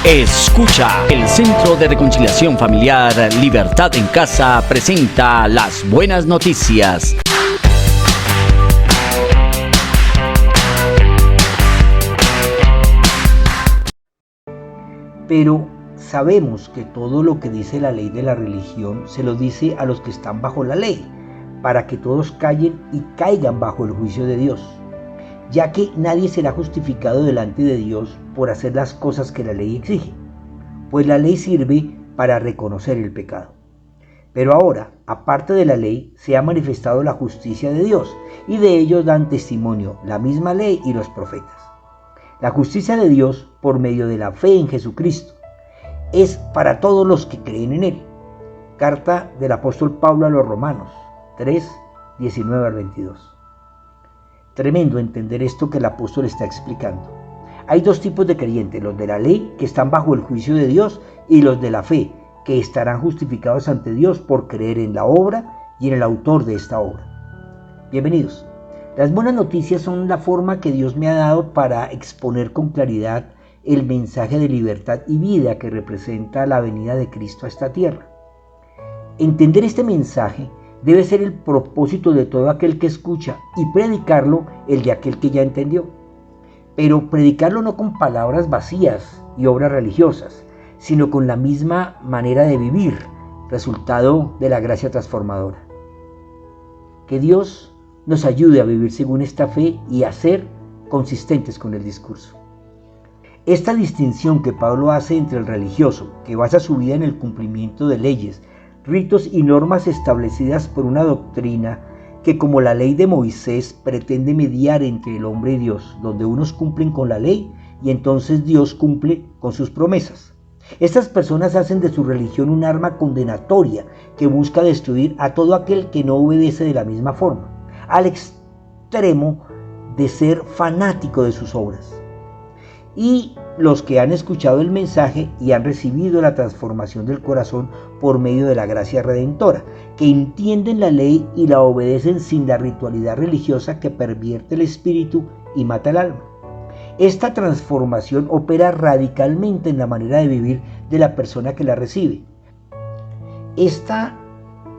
Escucha, el Centro de Reconciliación Familiar Libertad en Casa presenta las buenas noticias. Pero sabemos que todo lo que dice la ley de la religión se lo dice a los que están bajo la ley, para que todos callen y caigan bajo el juicio de Dios, ya que nadie será justificado delante de Dios por hacer las cosas que la ley exige, pues la ley sirve para reconocer el pecado. Pero ahora, aparte de la ley, se ha manifestado la justicia de Dios, y de ello dan testimonio la misma ley y los profetas. La justicia de Dios, por medio de la fe en Jesucristo, es para todos los que creen en Él. Carta del apóstol Pablo a los Romanos 3, 19 al 22. Tremendo entender esto que el apóstol está explicando. Hay dos tipos de creyentes, los de la ley, que están bajo el juicio de Dios, y los de la fe, que estarán justificados ante Dios por creer en la obra y en el autor de esta obra. Bienvenidos. Las buenas noticias son la forma que Dios me ha dado para exponer con claridad el mensaje de libertad y vida que representa la venida de Cristo a esta tierra. Entender este mensaje debe ser el propósito de todo aquel que escucha, y predicarlo el de aquel que ya entendió. Pero predicarlo no con palabras vacías y obras religiosas, sino con la misma manera de vivir, resultado de la gracia transformadora. Que Dios nos ayude a vivir según esta fe y a ser consistentes con el discurso. Esta distinción que Pablo hace entre el religioso, que basa su vida en el cumplimiento de leyes, ritos y normas establecidas por una doctrina que, como la ley de Moisés, pretende mediar entre el hombre y Dios, donde unos cumplen con la ley y entonces Dios cumple con sus promesas. Estas personas hacen de su religión un arma condenatoria que busca destruir a todo aquel que no obedece de la misma forma, al extremo de ser fanático de sus obras. Y los que han escuchado el mensaje y han recibido la transformación del corazón por medio de la gracia redentora, que entienden la ley y la obedecen sin la ritualidad religiosa que pervierte el espíritu y mata el alma. Esta transformación opera radicalmente en la manera de vivir de la persona que la recibe. Esta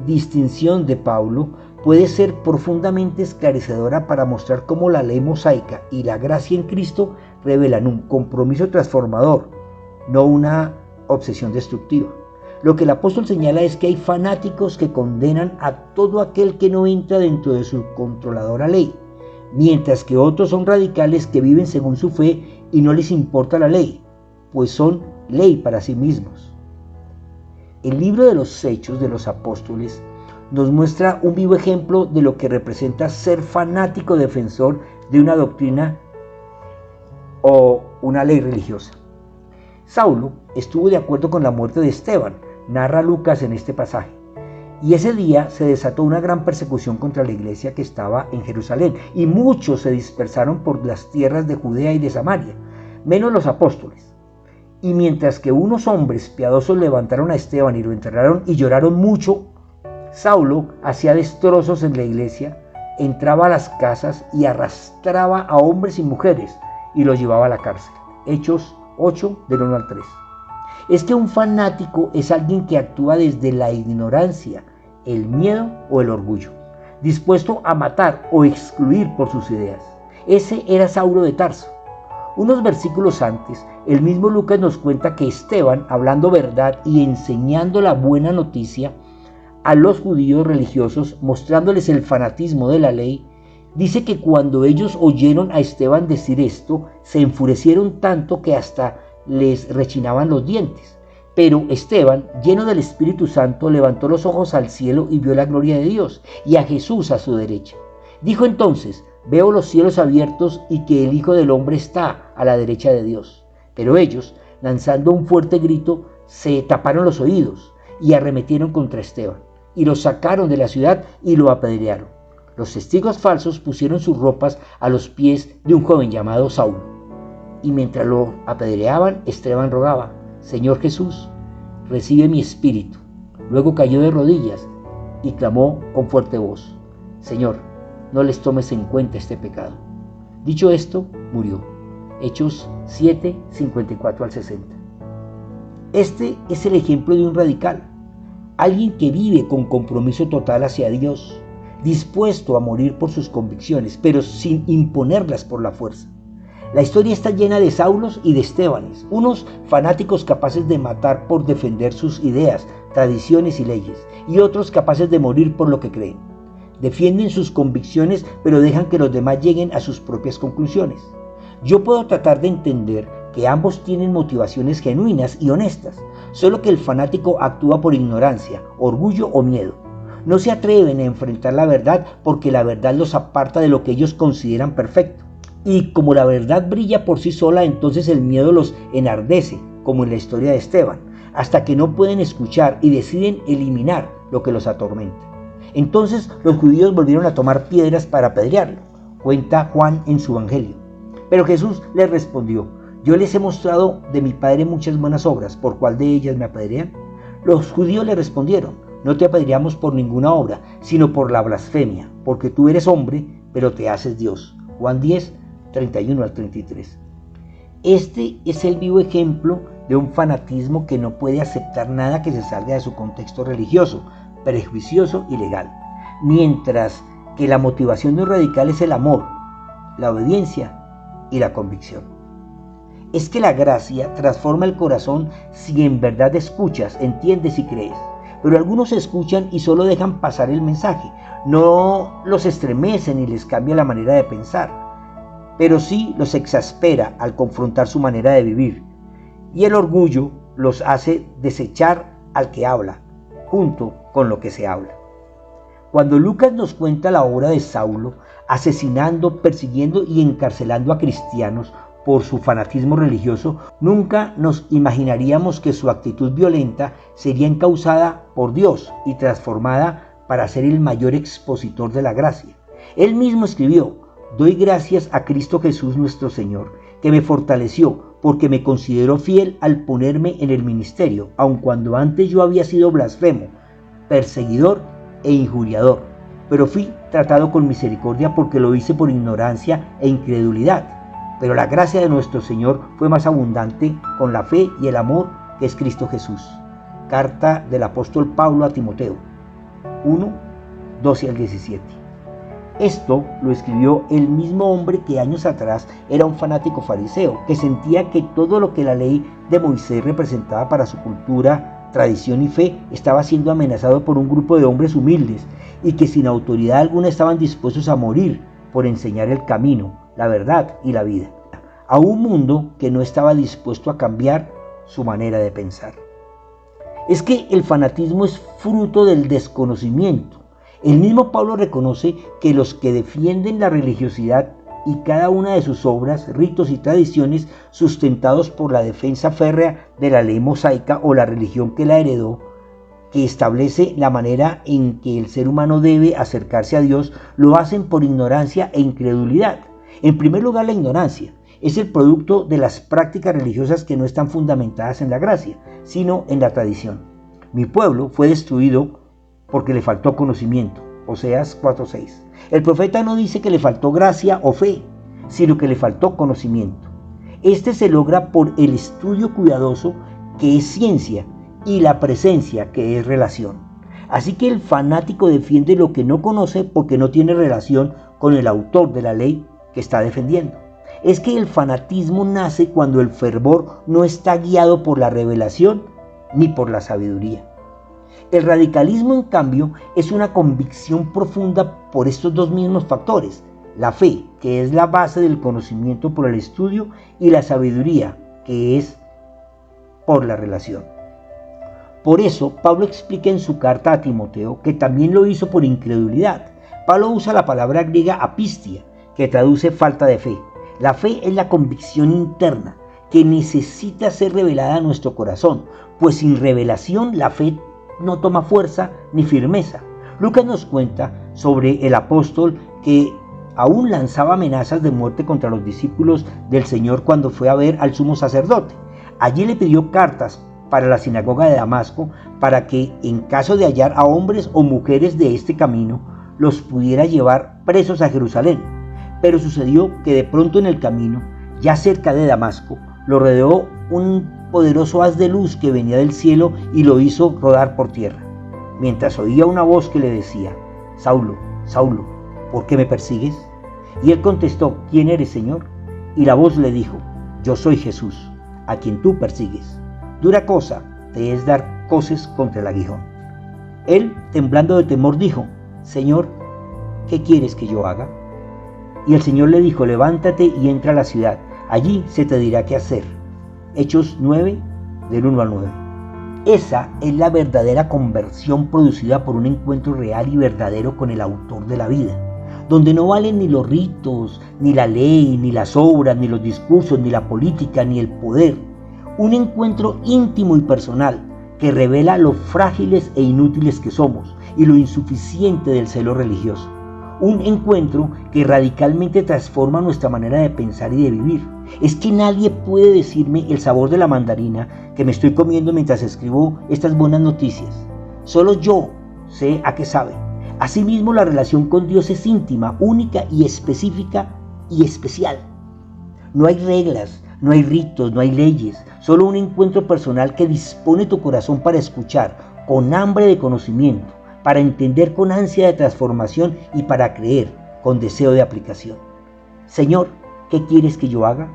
distinción de Pablo puede ser profundamente esclarecedora para mostrar cómo la ley mosaica y la gracia en Cristo revelan un compromiso transformador, no una obsesión destructiva. Lo que el apóstol señala es que hay fanáticos que condenan a todo aquel que no entra dentro de su controladora ley, mientras que otros son radicales que viven según su fe y no les importa la ley, pues son ley para sí mismos. El libro de los Hechos de los Apóstoles nos muestra un vivo ejemplo de lo que representa ser fanático defensor de una doctrina o una ley religiosa. Saulo estuvo de acuerdo con la muerte de Esteban, narra Lucas en este pasaje, y ese día se desató una gran persecución contra la iglesia que estaba en Jerusalén, y muchos se dispersaron por las tierras de Judea y de Samaria, menos los apóstoles. Y mientras que unos hombres piadosos levantaron a Esteban y lo enterraron y lloraron mucho, Saulo hacía destrozos en la iglesia, entraba a las casas y arrastraba a hombres y mujeres y los llevaba a la cárcel. Hechos 8, del 1 al 3. Es que un fanático es alguien que actúa desde la ignorancia, el miedo o el orgullo, dispuesto a matar o excluir por sus ideas. Ese era Saulo de Tarso. Unos versículos antes, el mismo Lucas nos cuenta que Esteban, hablando verdad y enseñando la buena noticia a los judíos religiosos, mostrándoles el fanatismo de la ley, dice que cuando ellos oyeron a Esteban decir esto, se enfurecieron tanto que hasta les rechinaban los dientes. Pero Esteban, lleno del Espíritu Santo, levantó los ojos al cielo y vio la gloria de Dios y a Jesús a su derecha. Dijo entonces: veo los cielos abiertos y que el Hijo del Hombre está a la derecha de Dios. Pero ellos, lanzando un fuerte grito, se taparon los oídos y arremetieron contra Esteban, y lo sacaron de la ciudad y lo apedrearon. Los testigos falsos pusieron sus ropas a los pies de un joven llamado Saulo. Y mientras lo apedreaban, Esteban rogaba: Señor Jesús, recibe mi espíritu. Luego cayó de rodillas y clamó con fuerte voz: Señor, no les tomes en cuenta este pecado. Dicho esto, murió. Hechos 7, 54 al 60. Este es el ejemplo de un radical, alguien que vive con compromiso total hacia Dios, dispuesto a morir por sus convicciones, pero sin imponerlas por la fuerza. La historia está llena de Saulos y de Estebanes, unos fanáticos capaces de matar por defender sus ideas, tradiciones y leyes, y otros capaces de morir por lo que creen. Defienden sus convicciones, pero dejan que los demás lleguen a sus propias conclusiones. Yo puedo tratar de entender que ambos tienen motivaciones genuinas y honestas, solo que el fanático actúa por ignorancia, orgullo o miedo. No se atreven a enfrentar la verdad porque la verdad los aparta de lo que ellos consideran perfecto. Y como la verdad brilla por sí sola, entonces el miedo los enardece, como en la historia de Esteban, hasta que no pueden escuchar y deciden eliminar lo que los atormenta. Entonces los judíos volvieron a tomar piedras para apedrearlo, cuenta Juan en su Evangelio. Pero Jesús les respondió: yo les he mostrado de mi Padre muchas buenas obras, ¿por cuál de ellas me apedrean? Los judíos le respondieron: no te apedreamos por ninguna obra, sino por la blasfemia, porque tú eres hombre, pero te haces Dios. Juan 10, 31 al 33. Este es el vivo ejemplo de un fanatismo que no puede aceptar nada que se salga de su contexto religioso, prejuicioso y legal, mientras que la motivación de un radical es el amor, la obediencia y la convicción. Es que la gracia transforma el corazón si en verdad escuchas, entiendes y crees. Pero algunos escuchan y solo dejan pasar el mensaje, no los estremecen y les cambia la manera de pensar, pero sí los exaspera al confrontar su manera de vivir, y el orgullo los hace desechar al que habla, junto con lo que se habla. Cuando Lucas nos cuenta la obra de Saulo, asesinando, persiguiendo y encarcelando a cristianos por su fanatismo religioso, nunca nos imaginaríamos que su actitud violenta sería encauzada por Dios y transformada para ser el mayor expositor de la gracia. Él mismo escribió: doy gracias a Cristo Jesús nuestro Señor, que me fortaleció porque me consideró fiel al ponerme en el ministerio, aun cuando antes yo había sido blasfemo, perseguidor e injuriador, pero fui tratado con misericordia porque lo hice por ignorancia e incredulidad. Pero la gracia de nuestro Señor fue más abundante con la fe y el amor que es Cristo Jesús. Carta del apóstol Pablo a Timoteo 1, 12 al 17. Esto lo escribió el mismo hombre que años atrás era un fanático fariseo, que sentía que todo lo que la ley de Moisés representaba para su cultura, tradición y fe estaba siendo amenazado por un grupo de hombres humildes y que sin autoridad alguna estaban dispuestos a morir por enseñar el camino, la verdad y la vida, a un mundo que no estaba dispuesto a cambiar su manera de pensar. Es que el fanatismo es fruto del desconocimiento. El mismo Pablo reconoce que los que defienden la religiosidad y cada una de sus obras, ritos y tradiciones sustentados por la defensa férrea de la ley mosaica o la religión que la heredó, que establece la manera en que el ser humano debe acercarse a Dios, lo hacen por ignorancia e incredulidad. En primer lugar, la ignorancia es el producto de las prácticas religiosas que no están fundamentadas en la gracia, sino en la tradición. Mi pueblo fue destruido porque le faltó conocimiento. Oseas 4:6. El profeta no dice que le faltó gracia o fe, sino que le faltó conocimiento. Este se logra por el estudio cuidadoso, que es ciencia, y la presencia, que es relación. Así que el fanático defiende lo que no conoce porque no tiene relación con el autor de la ley que está defendiendo. Es que el fanatismo nace cuando el fervor no está guiado por la revelación ni por la sabiduría. El radicalismo, en cambio, es una convicción profunda por estos dos mismos factores: la fe, que es la base del conocimiento por el estudio, y la sabiduría, que es por la relación. Por eso, Pablo explica en su carta a Timoteo que también lo hizo por incredulidad. Pablo usa la palabra griega apistia, que traduce falta de fe. La fe es la convicción interna que necesita ser revelada a nuestro corazón, pues sin revelación la fe no toma fuerza ni firmeza. Lucas nos cuenta sobre el apóstol que aún lanzaba amenazas de muerte contra los discípulos del Señor cuando fue a ver al sumo sacerdote. Allí le pidió cartas para la sinagoga de Damasco para que, en caso de hallar a hombres o mujeres de este camino, los pudiera llevar presos a Jerusalén. Pero sucedió que de pronto en el camino, ya cerca de Damasco, lo rodeó un poderoso haz de luz que venía del cielo y lo hizo rodar por tierra, mientras oía una voz que le decía: Saulo, Saulo, ¿por qué me persigues? Y él contestó: ¿Quién eres, Señor? Y la voz le dijo: Yo soy Jesús, a quien tú persigues. Dura cosa te es dar coces contra el aguijón. Él, temblando de temor, dijo: Señor, ¿qué quieres que yo haga? Y el Señor le dijo: levántate y entra a la ciudad, allí se te dirá qué hacer. Hechos 9, del 1 al 9. Esa es la verdadera conversión producida por un encuentro real y verdadero con el autor de la vida, donde no valen ni los ritos, ni la ley, ni las obras, ni los discursos, ni la política, ni el poder. Un encuentro íntimo y personal que revela lo frágiles e inútiles que somos y lo insuficiente del celo religioso. Un encuentro que radicalmente transforma nuestra manera de pensar y de vivir. Es que nadie puede decirme el sabor de la mandarina que me estoy comiendo mientras escribo estas buenas noticias. Solo yo sé a qué sabe. Asimismo, la relación con Dios es íntima, única y específica y especial. No hay reglas, no hay ritos, no hay leyes, solo un encuentro personal que dispone tu corazón para escuchar con hambre de conocimiento, para entender con ansia de transformación y para creer con deseo de aplicación. Señor, ¿qué quieres que yo haga?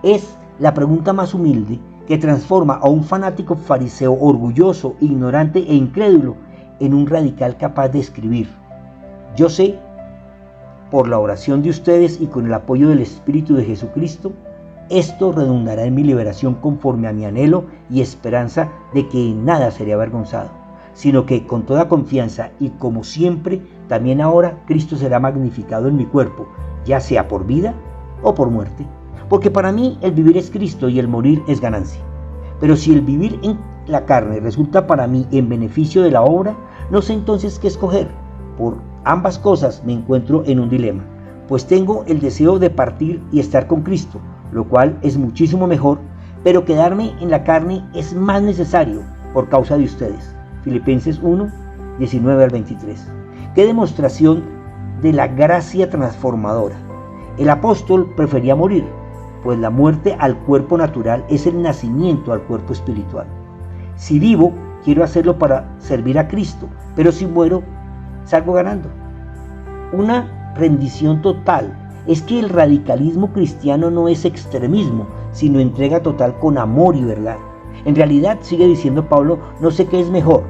Es la pregunta más humilde que transforma a un fanático fariseo orgulloso, ignorante e incrédulo en un radical capaz de escribir: yo sé, por la oración de ustedes y con el apoyo del Espíritu de Jesucristo, esto redundará en mi liberación conforme a mi anhelo y esperanza de que en nada seré avergonzado, sino que con toda confianza y como siempre, también ahora Cristo será magnificado en mi cuerpo, ya sea por vida o por muerte. Porque para mí el vivir es Cristo y el morir es ganancia. Pero si el vivir en la carne resulta para mí en beneficio de la obra, no sé entonces qué escoger. Por ambas cosas me encuentro en un dilema, pues tengo el deseo de partir y estar con Cristo, lo cual es muchísimo mejor, pero quedarme en la carne es más necesario por causa de ustedes. Filipenses 1, 19 al 23. Qué demostración de la gracia transformadora. El apóstol prefería morir, pues la muerte al cuerpo natural es el nacimiento al cuerpo espiritual. Si vivo, quiero hacerlo para servir a Cristo, pero si muero, salgo ganando. Una rendición total. Es que el radicalismo cristiano no es extremismo, sino entrega total con amor y verdad. En realidad, sigue diciendo Pablo, no sé qué es mejor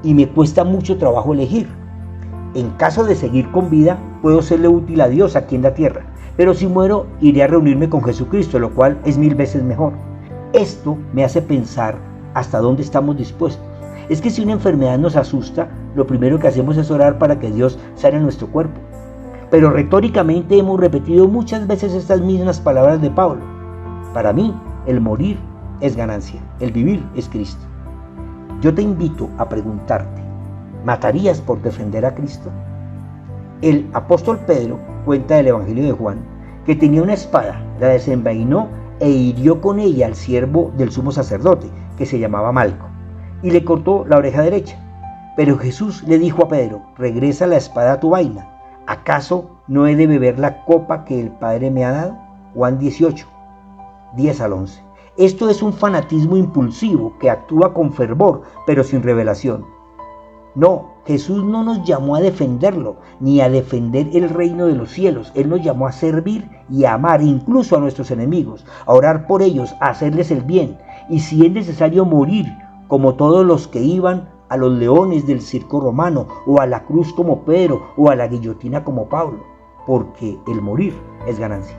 y me cuesta mucho trabajo elegir. En caso de seguir con vida, puedo serle útil a Dios aquí en la tierra, pero si muero, iré a reunirme con Jesucristo, lo cual es 1000 veces mejor. Esto me hace pensar hasta dónde estamos dispuestos. Es que si una enfermedad nos asusta, lo primero que hacemos es orar para que Dios sane nuestro cuerpo. Pero retóricamente hemos repetido muchas veces estas mismas palabras de Pablo. Para mí, el morir es ganancia, el vivir es Cristo. Yo te invito a preguntarte, ¿matarías por defender a Cristo? El apóstol Pedro cuenta del Evangelio de Juan que tenía una espada, la desenvainó e hirió con ella al siervo del sumo sacerdote, que se llamaba Malco, y le cortó la oreja derecha. Pero Jesús le dijo a Pedro: regresa la espada a tu vaina. ¿Acaso no he de beber la copa que el Padre me ha dado? Juan 18, 10 al 11. Esto es un fanatismo impulsivo que actúa con fervor, pero sin revelación. No, Jesús no nos llamó a defenderlo, ni a defender el reino de los cielos. Él nos llamó a servir y a amar incluso a nuestros enemigos, a orar por ellos, a hacerles el bien, y si es necesario morir, como todos los que iban a los leones del circo romano, o a la cruz como Pedro, o a la guillotina como Pablo, porque el morir es ganancia.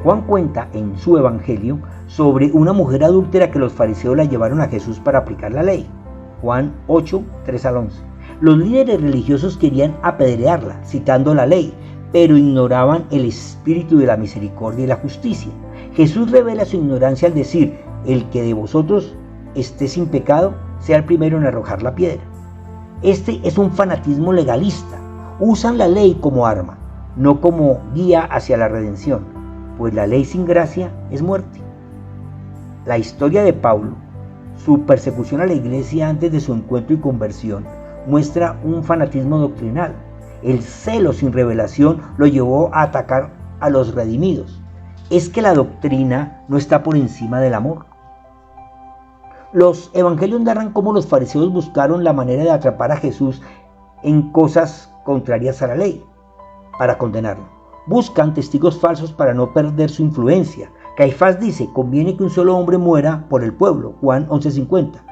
Juan cuenta en su evangelio sobre una mujer adúltera que los fariseos la llevaron a Jesús para aplicar la ley. Juan 8, 3 al 11. Los líderes religiosos querían apedrearla, citando la ley, pero ignoraban el espíritu de la misericordia y la justicia. Jesús revela su ignorancia al decir: el que de vosotros esté sin pecado, sea el primero en arrojar la piedra. Este es un fanatismo legalista. Usan la ley como arma, no como guía hacia la redención, pues la ley sin gracia es muerte. La historia de Pablo, su persecución a la iglesia antes de su encuentro y conversión, muestra un fanatismo doctrinal. El celo sin revelación lo llevó a atacar a los redimidos. Es que la doctrina no está por encima del amor. Los evangelios narran cómo los fariseos buscaron la manera de atrapar a Jesús en cosas contrarias a la ley para condenarlo. Buscan testigos falsos para no perder su influencia. Caifás dice: conviene que un solo hombre muera por el pueblo, Juan 11:50,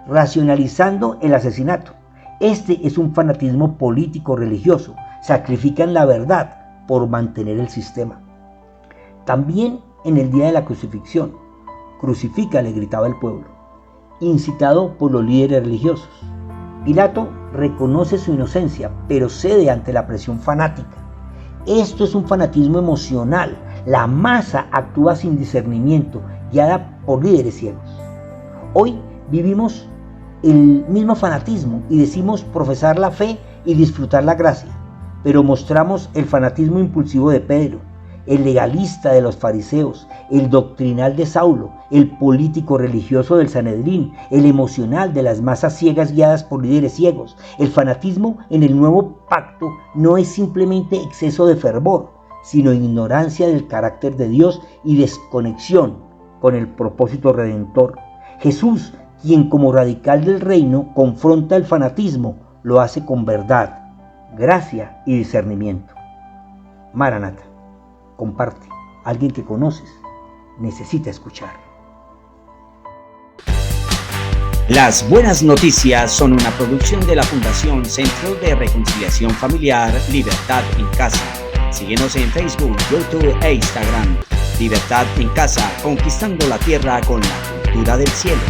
racionalizando el asesinato. Este es un fanatismo político religioso. Sacrifican la verdad por mantener el sistema. También en el día de la crucifixión: crucifícale, gritaba el pueblo, incitado por los líderes religiosos. Pilato reconoce su inocencia, pero cede ante la presión fanática. Esto es un fanatismo emocional. La masa actúa sin discernimiento, guiada por líderes ciegos. Hoy vivimos el mismo fanatismo y decimos profesar la fe y disfrutar la gracia, pero mostramos el fanatismo impulsivo de Pedro, el legalista de los fariseos, el doctrinal de Saulo, el político religioso del Sanedrín, el emocional de las masas ciegas guiadas por líderes ciegos. El fanatismo en el nuevo pacto no es simplemente exceso de fervor, sino ignorancia del carácter de Dios y desconexión con el propósito redentor. Jesús, quien como radical del reino confronta el fanatismo, lo hace con verdad, gracia y discernimiento. Maranata. Comparte. Alguien que conoces necesita escuchar. Las buenas noticias son una producción de la Fundación Centro de Reconciliación Familiar Libertad en Casa. Síguenos en Facebook, YouTube e Instagram. Libertad en Casa, conquistando la tierra con la cultura del cielo.